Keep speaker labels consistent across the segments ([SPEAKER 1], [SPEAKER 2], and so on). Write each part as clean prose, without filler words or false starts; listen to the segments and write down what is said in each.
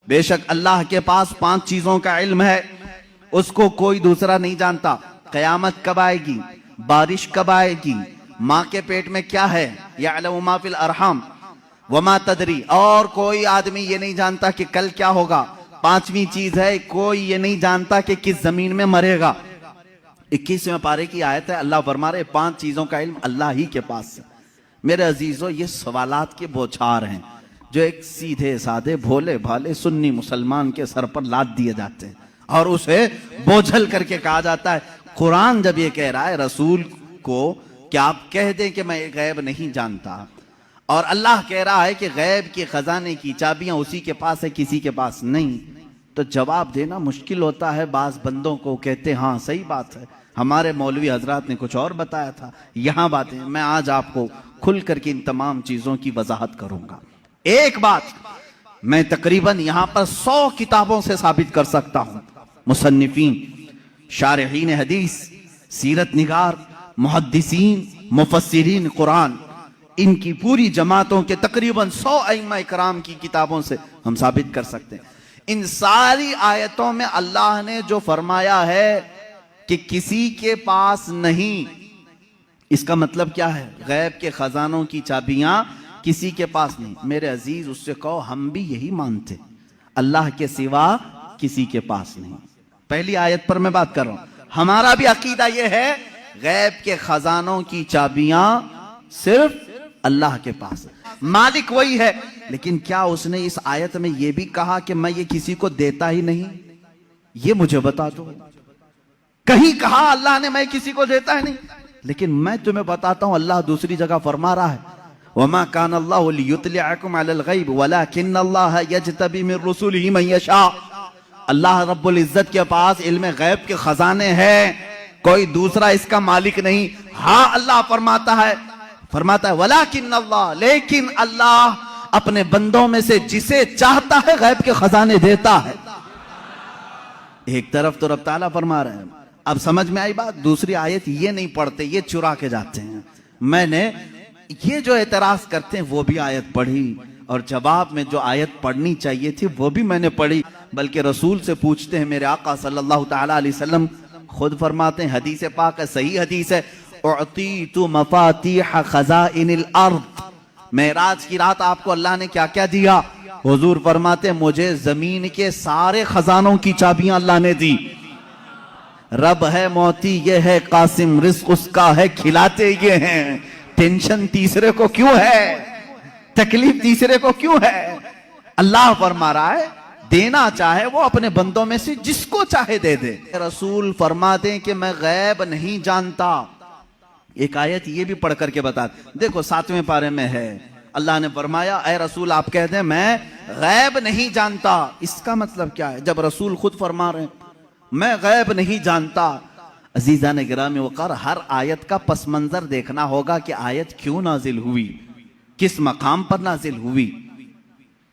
[SPEAKER 1] بے شک اللہ کے پاس 5 چیزوں کا علم ہے، اس کو کوئی دوسرا نہیں جانتا۔ قیامت کب آئے گی، بارش کب آئے گی، ماں کے پیٹ میں کیا ہے، یعلم ما فی الارحام وما تدری، اور کوئی آدمی یہ نہیں جانتا کہ کل کیا ہوگا۔ 5ویں چیز ہے، کوئی یہ نہیں جانتا کہ کس زمین میں مرے گا۔ 21ویں پارے کی آیت ہے، اللہ فرما رہے 5 چیزوں کا علم اللہ ہی کے پاس ہے۔ میرے عزیزو، یہ سوالات کے بوچھار ہیں جو ایک سیدھے سادھے بھولے بھالے سنی مسلمان کے سر پر لاد دیے جاتے ہیں اور اسے بوجھل کر کے کہا جاتا ہے۔ قرآن جب یہ کہہ رہا ہے رسول کو کہ آپ کہہ دیں کہ میں غیب نہیں جانتا، اور اللہ کہہ رہا ہے کہ غیب کے خزانے کی چابیاں اسی کے پاس ہے، کسی کے پاس نہیں، تو جواب دینا مشکل ہوتا ہے۔ بعض بندوں کو کہتے ہاں صحیح بات ہے، ہمارے مولوی حضرات نے کچھ اور بتایا تھا، یہاں باتیں میں آج آپ کو کھل کر کے ان تمام چیزوں کی وضاحت کروں گا۔ ایک بات میں تقریباً یہاں پر 100 کتابوں سے ثابت کر سکتا ہوں، مصنفین، شارحین حدیث، سیرت نگار، محدثین، مفسرین قرآن، ان کی پوری جماعتوں کے تقریباً 100 ائمہ کرام کی کتابوں سے ہم ثابت کر سکتے ہیں۔ ان ساری آیتوں میں اللہ نے جو فرمایا ہے کہ کسی کے پاس نہیں، اس کا مطلب کیا ہے؟ غیب کے خزانوں کی چابیاں کسی کے پاس نہیں۔ میرے عزیز، اس سے کہو ہم بھی یہی مانتے، اللہ کے سوا کسی کے پاس نہیں۔ پہلی آیت پر میں بات کر رہا ہوں، ہمارا بھی عقیدہ یہ ہے غیب کے خزانوں کی چابیاں صرف اللہ کے پاس ہے، مالک وہی ہے۔ لیکن کیا اس نے اس آیت میں یہ بھی کہا کہ میں یہ کسی کو دیتا ہی نہیں؟ یہ مجھے بتا دو، کہیں کہا اللہ نے میں کسی کو دیتا ہی نہیں؟ لیکن میں تمہیں بتاتا ہوں، اللہ دوسری جگہ فرما رہا ہے وَمَا كَانَ اللَّهُ لِيُطْلِعَكُمْ عَلَى الْغَيْبِ وَلَكِنَّ اللَّهَ يَجْتَبِي مِن رُّسُلِهِ مَن يَشَاءُ۔ اللہ رب العزت کے پاس علم غیب کے خزانے ہیں، کوئی دوسرا اس کا مالک نہیں۔ ہاں اللہ فرماتا ہے وَلَكِنَّ اللَّهَ، لیکن اللہ اپنے بندوں میں سے جسے چاہتا ہے غیب کے خزانے دیتا ہے۔ ایک طرف تو رب تعالیٰ فرما رہے ہیں، اب سمجھ میں آئی بات؟ دوسری آیت یہ نہیں پڑھتے، یہ چرا کے جاتے ہیں۔ میں نے یہ جو اعتراض کرتے ہیں وہ بھی آیت پڑھی، اور جواب میں جو آیت پڑھنی چاہیے تھی وہ بھی میں نے پڑھی، بلکہ رسول سے پوچھتے ہیں۔ میرے آقا صلی اللہ تعالیٰ علیہ وسلم خود فرماتے ہیں، حدیث پاک ہے، صحیح حدیث ہے، اعطیت مفاتیح خزائن الارض۔ معراج کی رات آپ کو اللہ نے کیا کیا دیا؟ حضور فرماتے ہیں مجھے زمین کے سارے خزانوں کی چابیاں اللہ نے دی۔ رب ہے موتی یہ ہے قاسم، رزق اس کا ہے کھلاتے یہ ہیں، ٹینشن تیسرے کو کیوں ہے، تکلیف تیسرے کو کیوں ہے؟ اللہ فرما رہا ہے دینا چاہے وہ اپنے بندوں میں سے جس کو چاہے دے دے۔ رسول فرماتے ہیں کہ میں غیب نہیں جانتا۔ ایک آیت یہ بھی پڑھ کر کے بتا، دیکھو 7ویں پارے میں ہے، اللہ نے فرمایا اے رسول آپ کہہ دیں میں غیب نہیں جانتا۔ اس کا مطلب کیا ہے؟ جب رسول خود فرما رہے ہیں میں غیب نہیں جانتا، عزیزان گرامی وقار، ہر آیت کا پس منظر دیکھنا ہوگا کہ آیت کیوں نازل ہوئی، کس مقام پر نازل ہوئی۔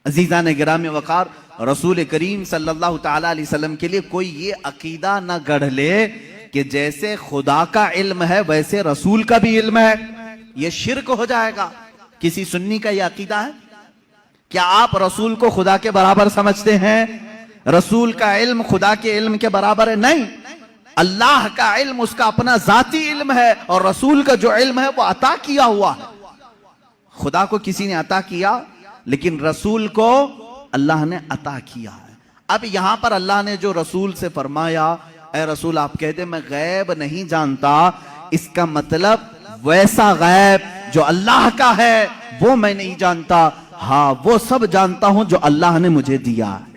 [SPEAKER 1] عزیزان گرامی وقار، رسول کریم صلی اللہ تعالیٰ علیہ وسلم کے لیے کوئی یہ عقیدہ نہ گڑھ لے کہ جیسے خدا کا علم ہے ویسے رسول کا بھی علم ہے، یہ شرک ہو جائے گا۔ کسی سنی کا یہ عقیدہ ہے؟ کیا آپ رسول کو خدا کے برابر سمجھتے ہیں؟ رسول کا علم خدا کے علم کے برابر ہے؟ نہیں، اللہ کا علم اس کا اپنا ذاتی علم ہے، اور رسول کا جو علم ہے وہ عطا کیا ہوا ہے۔ خدا کو کسی نے عطا کیا، لیکن رسول کو اللہ نے عطا کیا ہے۔ اب یہاں پر اللہ نے جو رسول سے فرمایا اے رسول آپ کہہ دیں میں غیب نہیں جانتا، اس کا مطلب ویسا غیب جو اللہ کا ہے وہ میں نہیں جانتا، ہاں وہ سب جانتا ہوں جو اللہ نے مجھے دیا ہے۔